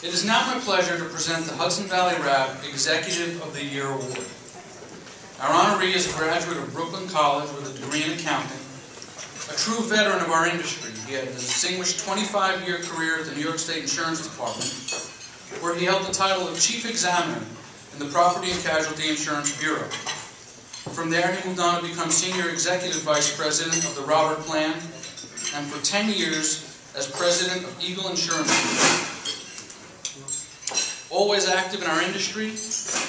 It is now my pleasure to present the Hudson Valley HVRAP Executive of the Year Award. Our honoree is a graduate of Brooklyn College with a degree in accounting. A true veteran of our industry, he had a distinguished 25-year career at the New York State Insurance Department, where he held the title of Chief Examiner in the Property and Casualty Insurance Bureau. From there, he moved on to become Senior Executive Vice President of the Robert Plan, and for 10 years as President of Eagle Insurance Group. Always active in our industry,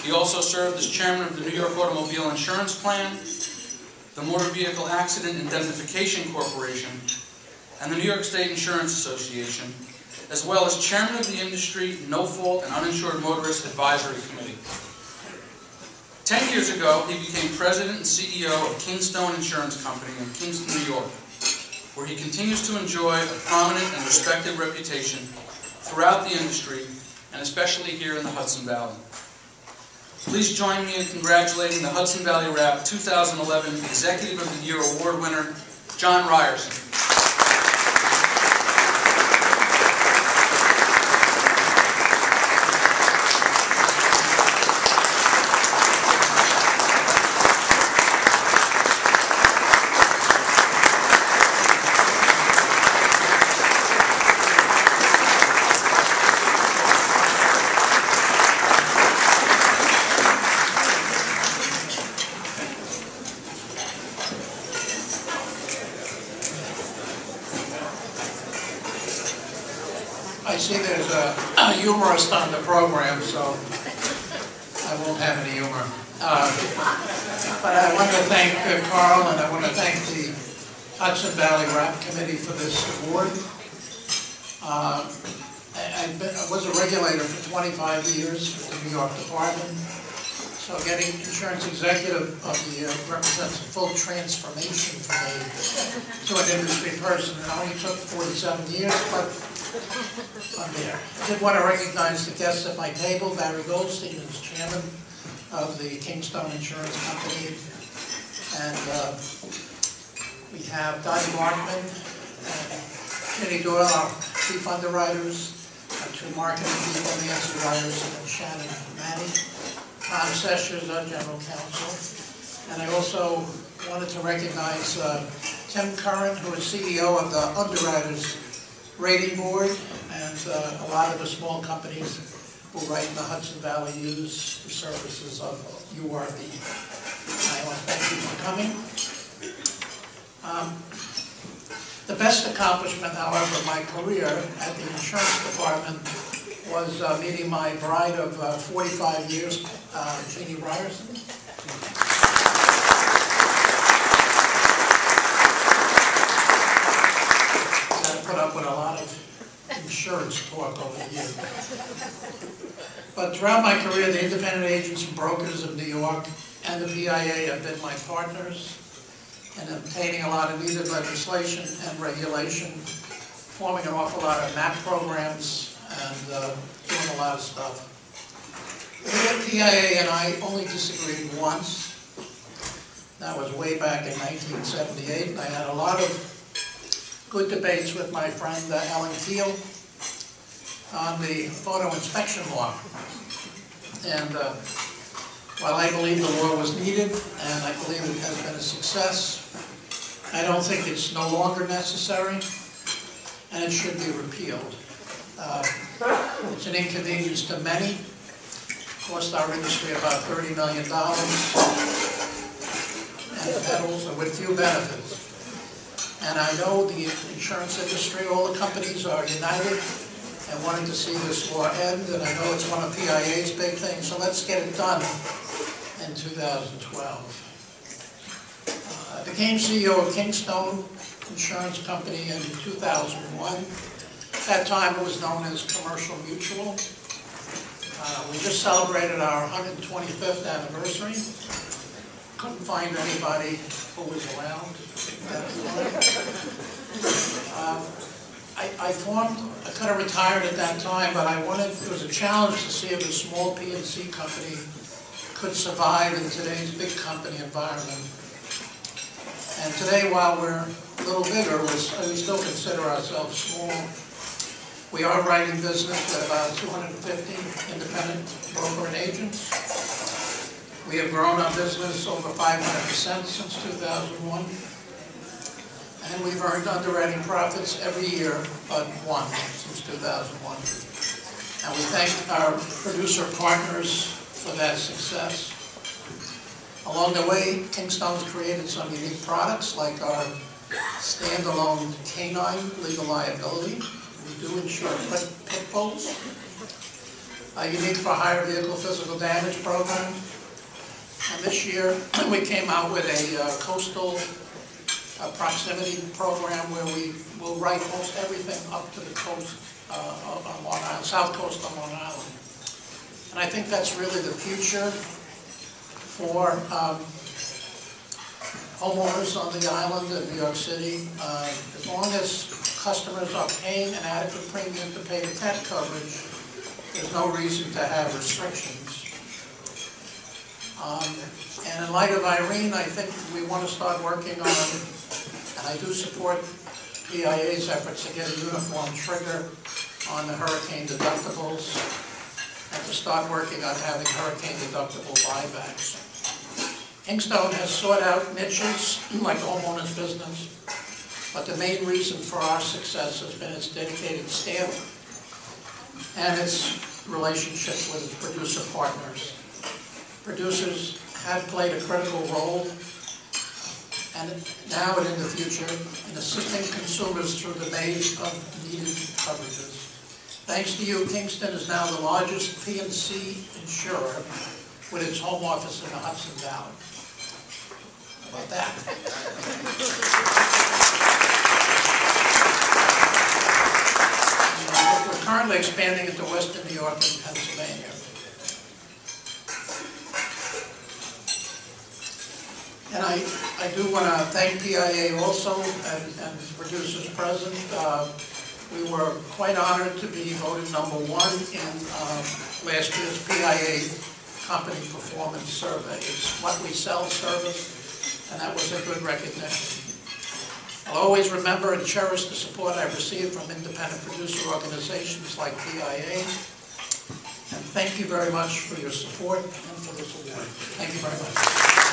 he also served as Chairman of the New York Automobile Insurance Plan, the Motor Vehicle Accident Indemnification Corporation, and the New York State Insurance Association, as well as Chairman of the Industry No-Fault and Uninsured Motorist Advisory Committee. 10 years ago, he became President and CEO of Kingstone Insurance Company in Kingston, New York, where he continues to enjoy a prominent and respected reputation throughout the industry, and especially here in the Hudson Valley. Please join me in congratulating the Hudson Valley HVRAP 2011 Executive of the Year Award winner, John Reiersen. I see there's a humorist on the program, so I won't have any humor. But I want to thank Carl, and I want to thank the Hudson Valley HVRAP Committee for this award. I was a regulator for 25 years with the New York Department, so getting Insurance Executive of the Year represents a full transformation for me to an industry person. It only took 47 years, but I'm there. I did want to recognize the guests at my table. Barry Goldstein is Chairman of the Kingstone Insurance Company. And we have Donnie Markman and Jenny Doyle, our Chief Underwriters, our two marketing people, Nancy Reiersen and Shannon Manny. Tom Sessions, our General Counsel. And I also wanted to recognize Tim Curran, who is CEO of the Underwriters Rating Board, and a lot of the small companies who write in the Hudson Valley use the services of URB. I want to thank you for coming. The best accomplishment, however, of my career at the insurance department was meeting my bride of 45 years, Jeannie Reiersen. Put up with a lot of insurance talk over the years. But throughout my career, the independent agents and brokers of New York and the PIA have been my partners in obtaining a lot of needed legislation and regulation, forming an awful lot of MAP programs, and doing a lot of stuff. The PIA and I only disagreed once. That was way back in 1978. I had a lot of good debates with my friend Ellen Keel on the photo inspection law. And while I believe the law was needed, and I believe it has been a success, I don't think it's no longer necessary, and it should be repealed. It's an inconvenience to many. It cost our industry about $30 million, and pedals with few benefits. And I know the insurance industry, all the companies are united and wanting to see this law end, and I know it's one of PIA's big things, so let's get it done in 2012. I became CEO of Kingstone Insurance Company in 2001. At that time it was known as Commercial Mutual. We just celebrated our 125th anniversary. Couldn't find anybody who was around at that time. I could have retired at that time, but it was a challenge to see if a small P&C company could survive in today's big company environment. And today, while we're a little bigger, we still consider ourselves small. We are writing business with about 250 independent broker and agents. We have grown our business over 500% since 2001. And we've earned underwriting profits every year but one since 2001. And we thank our producer partners for that success. Along the way, Kingstone's created some unique products like our standalone canine legal liability. We do insure pit bulls. A unique for hire vehicle physical damage program. And this year, we came out with a coastal proximity program where we will write most everything up to the coast on Long Island, south coast of Long Island. And I think that's really the future for homeowners on the island of New York City. As long as customers are paying an adequate premium to pay the cat coverage, there's no reason to have restrictions. And in light of Irene, I think we want to start working on, and I do support PIA's efforts to get a uniform trigger on the hurricane deductibles, and to start working on having hurricane deductible buybacks. Kingstone has sought out niches like homeowners business, but the main reason for our success has been its dedicated staff and its relationships with its producer partners. Producers have played a critical role, and now and in the future, in assisting consumers through the maze of needed coverages. Thanks to you, Kingstone is now the largest P&C insurer with its home office in the Hudson Valley. How about that? We're currently expanding into Western New York and Pennsylvania. And I do want to thank PIA also and the producers present. We were quite honored to be voted #1 in last year's PIA Company Performance Survey. It's what we sell service, and that was a good recognition. I'll always remember and cherish the support I've received from independent producer organizations like PIA. And thank you very much for your support and for this award. Thank you very much.